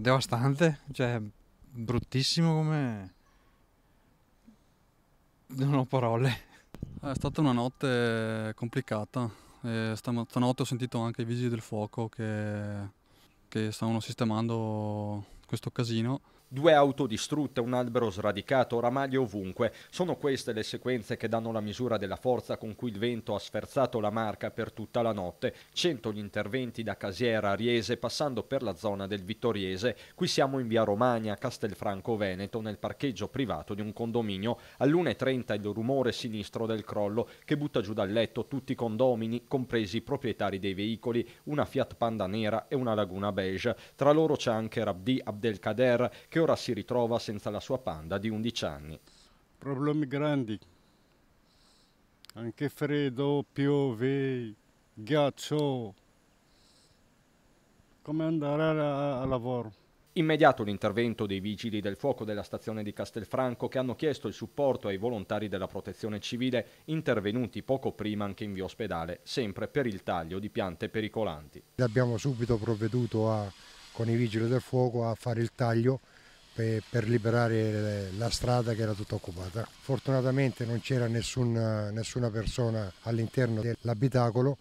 devastante, cioè bruttissimo come... non ho parole. È stata una notte complicata. Stanotte ho sentito anche i vigili del fuoco che stavano sistemando questo casino. 2 auto distrutte, un albero sradicato, ramaglie ovunque. Sono queste le sequenze che danno la misura della forza con cui il vento ha sferzato la Marca per tutta la notte. 100 gli interventi da Casiera a Riese, passando per la zona del Vittoriese. Qui siamo in via Romagna, Castelfranco Veneto, nel parcheggio privato di un condominio. All'1:30 il rumore sinistro del crollo che butta giù dal letto tutti i condomini, compresi i proprietari dei veicoli, una Fiat Panda nera e una Laguna beige. Tra loro c'è anche Rabdi Abdelkader, che ora si ritrova senza la sua Panda di 11 anni. Problemi grandi, anche freddo, piove, ghiaccio, come andare a lavoro. Immediato l'intervento dei vigili del fuoco della stazione di Castelfranco, che hanno chiesto il supporto ai volontari della protezione civile intervenuti poco prima anche in via Ospedale, sempre per il taglio di piante pericolanti. Abbiamo subito provveduto con i vigili del fuoco a fare il taglio per liberare la strada che era tutta occupata. Fortunatamente non c'era nessuna persona all'interno dell'abitacolo